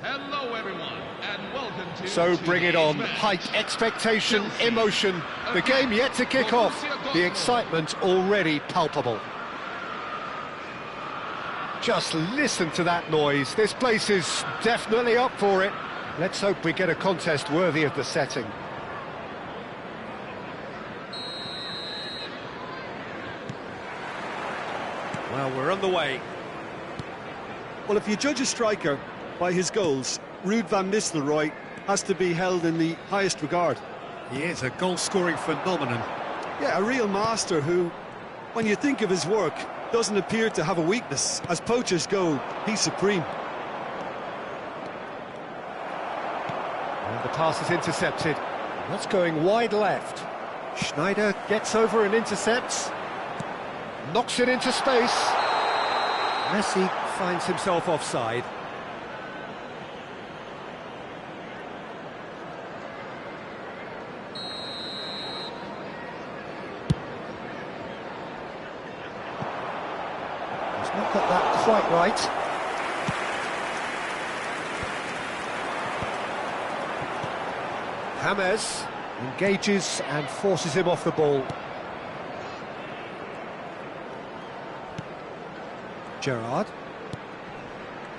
Hello everyone, and welcome to... So bring it on, height, expectation, emotion, the game yet to kick off, the excitement already palpable. Just listen to that noise, this place is definitely up for it. Let's hope we get a contest worthy of the setting. Well, we're on the way. Well, if you judge a striker by his goals, Ruud van Nistelrooy has to be held in the highest regard. He is a goal-scoring phenomenon. Yeah, a real master who, when you think of his work, doesn't appear to have a weakness. As poachers go, he's supreme. And the pass is intercepted. That's going wide left. Schneider gets over and intercepts. Knocks it into space. Messi finds himself offside. He's not got that quite right. James engages and forces him off the ball. Gerrard.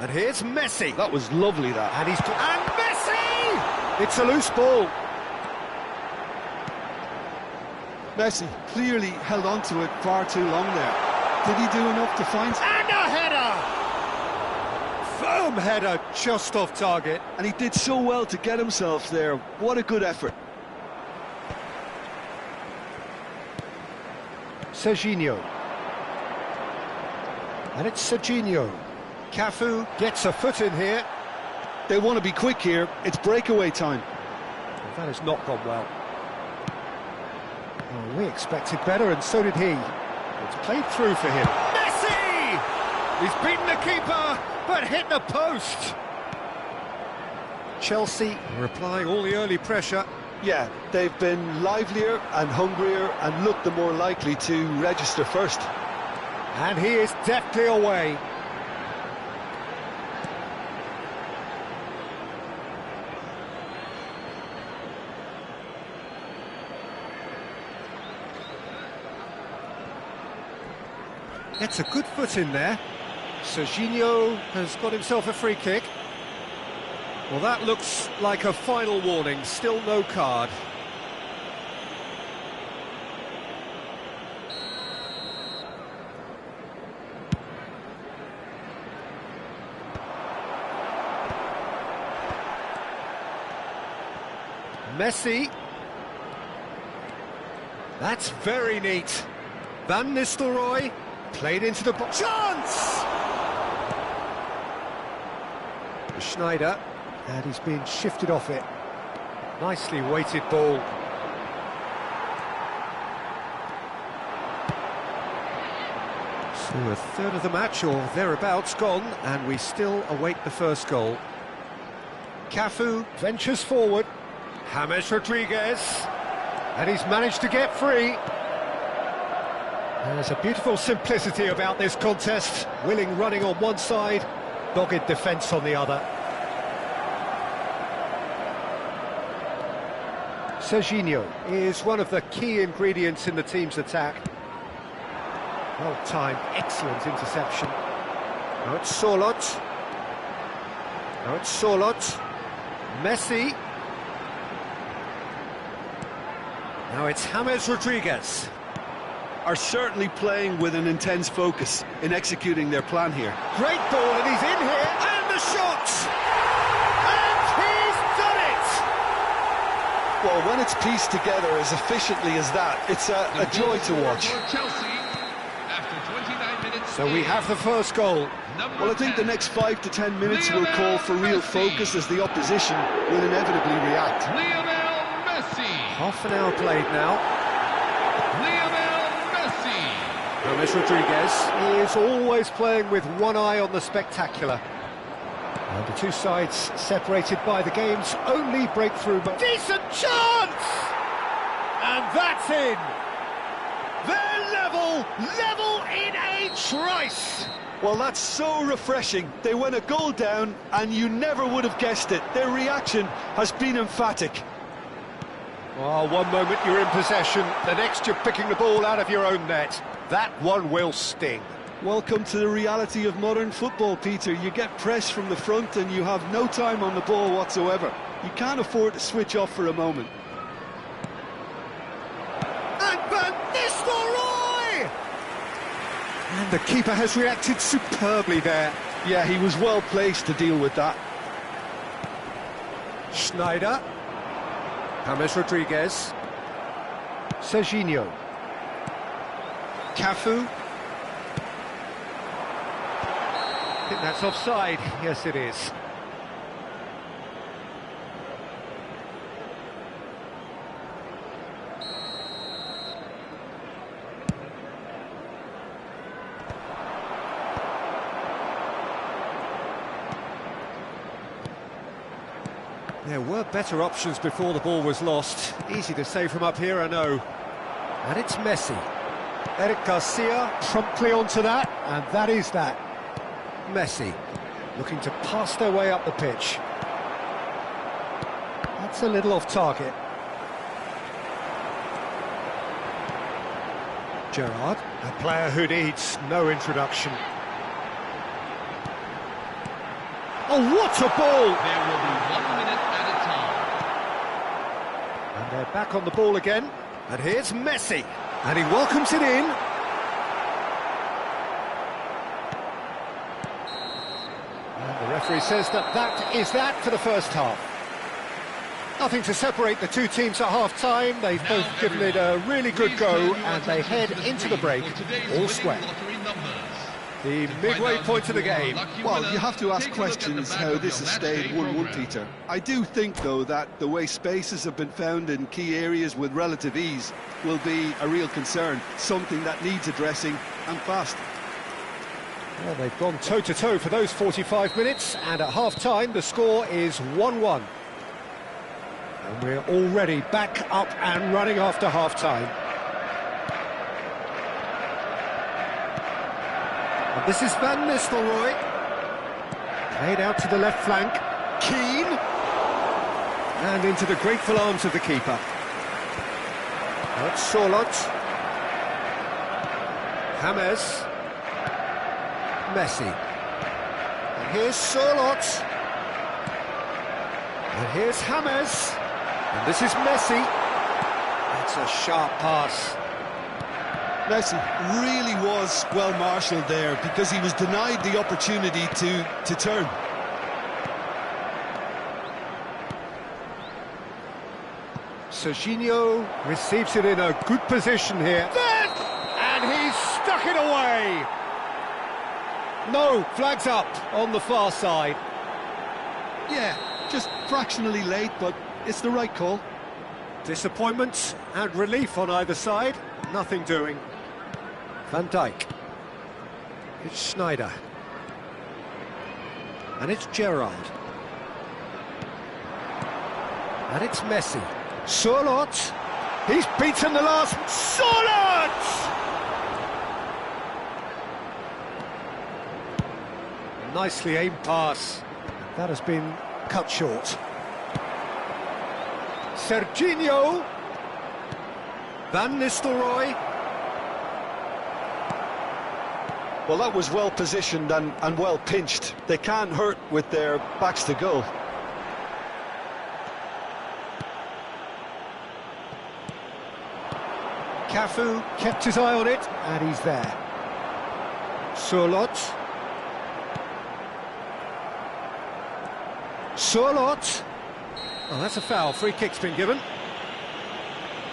And here's Messi. That was lovely, that. And he's... And Messi! It's a loose ball. Messi clearly held on to it far too long there. Did he do enough to find... And a header! Firm header, just off target. And he did so well to get himself there. What a good effort. Serginho. And it's Serginho. Cafu gets a foot in here. They want to be quick here. It's breakaway time. Well, that has not gone well. Oh, we expected better, and so did he. It's played through for him. Messi! He's beaten the keeper, but hit the post. Chelsea are applying all the early pressure. Yeah, they've been livelier and hungrier and looked the more likely to register first. And he is deftly away. Gets a good foot in there. Serginho has got himself a free kick. Well, that looks like a final warning. Still no card. Messi. That's very neat. Van Nistelrooy played into the box. Chance! Schneider, and he's been shifted off it. Nicely weighted ball. So a third of the match or thereabouts gone, and we still await the first goal. Cafu ventures forward. James Rodriguez, and he's managed to get free. There's a beautiful simplicity about this contest. Willing running on one side, dogged defence on the other. Serginho is one of the key ingredients in the team's attack. Well-timed, excellent interception. Now it's Sorloth. Now it's Sorloth. Messi. Now it's James Rodriguez. Are certainly playing with an intense focus in executing their plan here. Great ball, and he's in here, and the shot! And he's done it! Well, when it's pieced together as efficiently as that, it's a joy to watch. Chelsea, after 29 minutes. So we have the first goal. Well, I think the next 5 to 10 minutes will call for real focus as the opposition will inevitably react. Lionel Messi. Half an hour played now. Lionel Messi. James Rodriguez is always playing with one eye on the spectacular. And the two sides separated by the game's only breakthrough, but decent chance! And that's in! They're level in a trice! Well, that's so refreshing. They went a goal down, and you never would have guessed it. Their reaction has been emphatic. Well, one moment you're in possession, the next you're picking the ball out of your own net. That one will sting. Welcome to the reality of modern football, Peter. You get pressed from the front and you have no time on the ball whatsoever. You can't afford to switch off for a moment. And Van Nistelrooy! And the keeper has reacted superbly there. Yeah, he was well placed to deal with that. Schneider. James Rodriguez. Serginho. Cafu. I think that's offside. Yes, it is. There were better options before the ball was lost. Easy to say from up here, I know. And it's Messi. Eric Garcia promptly onto that, and that is that. Messi looking to pass their way up the pitch. That's a little off target. Gerrard, a player who needs no introduction. Oh, what a ball! There will be 1 minute at a time. And they're back on the ball again. And here's Messi. And he welcomes it in. And the referee says that is that for the first half. Nothing to separate the two teams at half-time. They've both given it a really good go, and they head into the break all square. The midway point of the game. Well, you have to ask questions how this has stayed 1-1, Peter. I do think, though, that the way spaces have been found in key areas with relative ease will be a real concern, something that needs addressing, and fast. Well, they've gone toe-to-toe for those 45 minutes, and at half-time the score is 1-1. And we're already back up and running after half-time. And this is Van Nistelrooy. Played out to the left flank. Keane. And into the grateful arms of the keeper. That's Sorlot. James. Messi. And here's Sorlot. And here's James. And this is Messi. That's a sharp pass. Messi really was well marshalled there because he was denied the opportunity to turn. Serginho receives it in a good position here. And he's stuck it away. No, flags up on the far side. Yeah, just fractionally late, but it's the right call. Disappointment and relief on either side. Nothing doing. Van Dijk. It's Schneider. And it's Gerrard. And it's Messi. Sorlot. He's beaten the last. Sorlot! Nicely aimed pass. That has been cut short. Serginho. Van Nistelrooy. Well, that was well positioned and well pinched. They can't hurt with their backs to goal. Cafu kept his eye on it, and he's there. Sorlot. Sorlot. Oh, that's a foul. Free kick's been given.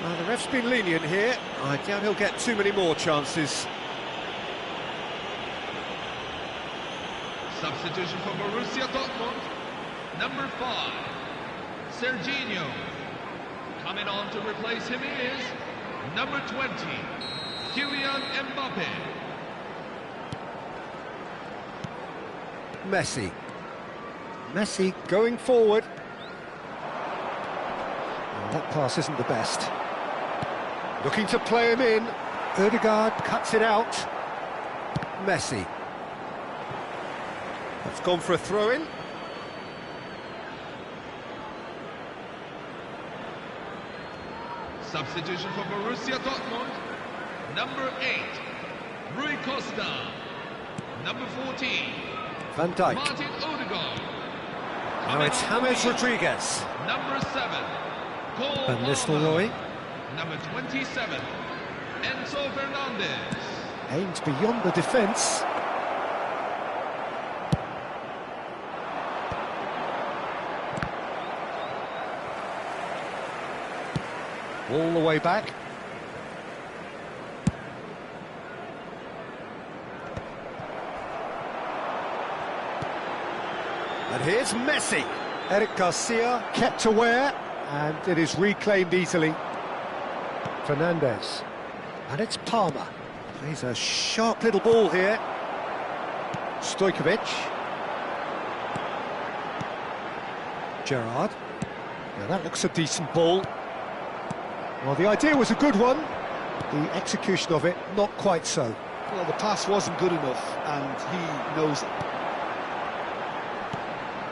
Well, the ref's been lenient here. I doubt he'll get too many more chances. Substitution for Borussia Dortmund, number 5, Serginho. Coming on to replace him is number 20, Kylian Mbappe. Messi. Messi going forward. Oh, that pass isn't the best. Looking to play him in. Ødegaard cuts it out. Messi. It's gone for a throw-in. Substitution for Borussia Dortmund. Number 8, Rui Costa. Number 14, Van Dijk. Martin Odegaard. Now it's James Rodriguez. Number 7, Cole Van Nistelrooy. Number 27, Enzo Fernandez. Aims beyond the defence. All the way back. And here's Messi. Eric Garcia kept aware, and it is reclaimed easily. Fernandez. And it's Palmer. Plays a sharp little ball here. Stojkovic. Gerrard. Now that looks a decent ball. Well, the idea was a good one. The execution of it, not quite so. Well, the pass wasn't good enough, and he knows it.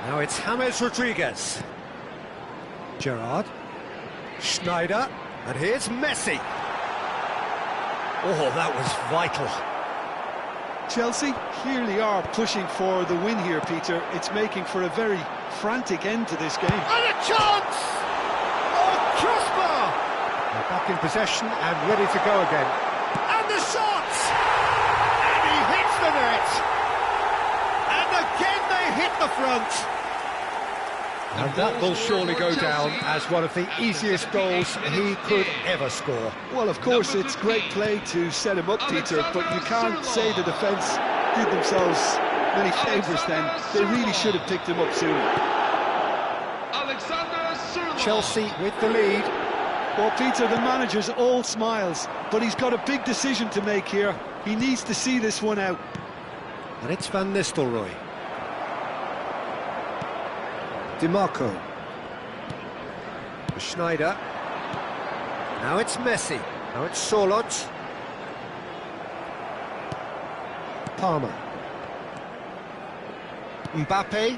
Now it's James Rodriguez. Gerrard. Schneider. And here's Messi. Oh, that was vital. Chelsea clearly are pushing for the win here, Peter. It's making for a very frantic end to this game. And a chance! Oh, crossbar! They're back in possession and ready to go again. And the shot! And he hits the net! And again they hit the front! And that will surely go down as one of the easiest goals he could ever score. Well, of course, it's great play to set him up, Peter, but you can't say the defence did themselves many favours then. They really should have picked him up sooner. Chelsea with the lead. Well, Peter, the manager's all smiles, but he's got a big decision to make here. He needs to see this one out. And it's Van Nistelrooy. DiMarco. Schneider. Now it's Messi. Now it's Solot. Palmer. Mbappe.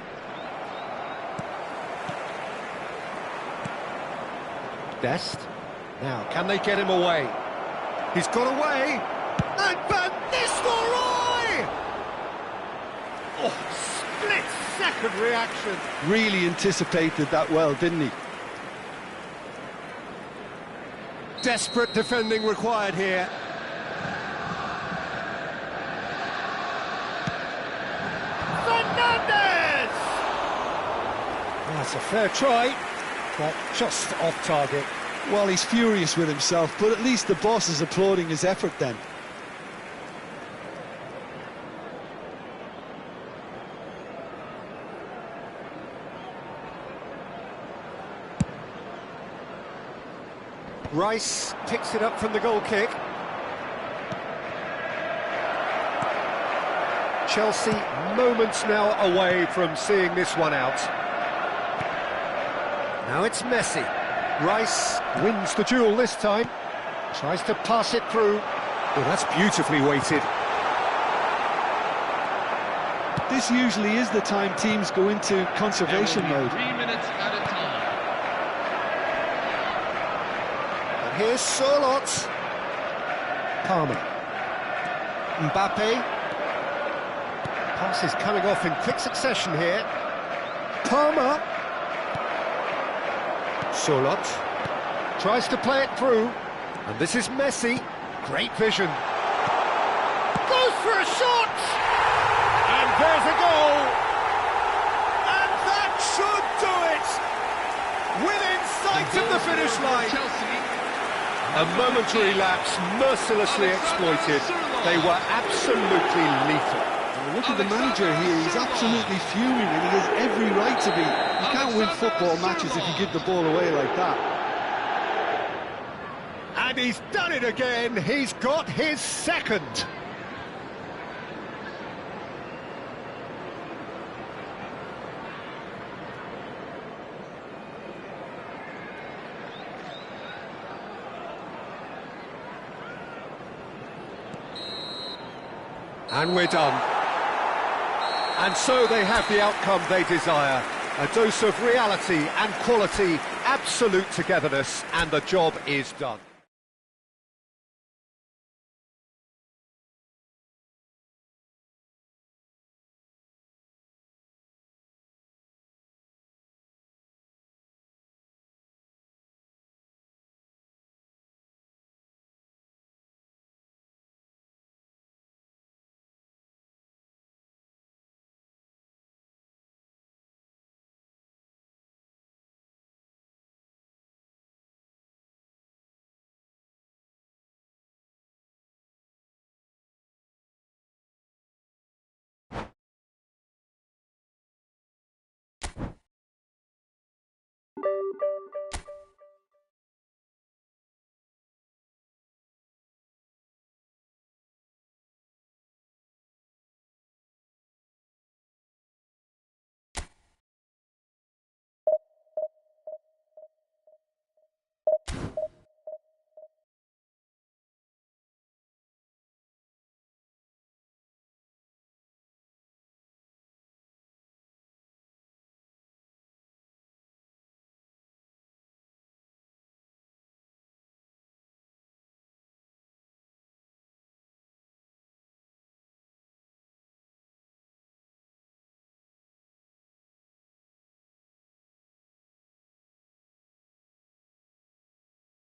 Dest. Now, can they get him away? He's got away. And Van Nistelrooy! Oh, split-second reaction. Really anticipated that well, didn't he? Desperate defending required here. Fernandez! That's a fair try, but just off target. Well, he's furious with himself, but at least the boss is applauding his effort then. Rice picks it up from the goal kick. Chelsea moments now away from seeing this one out. Now it's Messi. Rice wins the duel this time. Tries to pass it through. Oh, that's beautifully weighted. This usually is the time teams go into conservation mode. 3 minutes at a time. Here's Solot. Palmer. Mbappe. Pass is coming off in quick succession here. Palmer. Solot. Tries to play it through. And this is Messi. Great vision. Goes for a shot! And there's a goal! And that should do it! Within sight of the finish line. Chelsea. A momentary lapse, mercilessly exploited. They were absolutely lethal. Well, look at the manager here, he's absolutely fuming and he has every right to be. You can't win football matches if you give the ball away like that. And he's done it again, he's got his second. And we're done. And so they have the outcome they desire. A dose of reality and quality, absolute togetherness, and the job is done.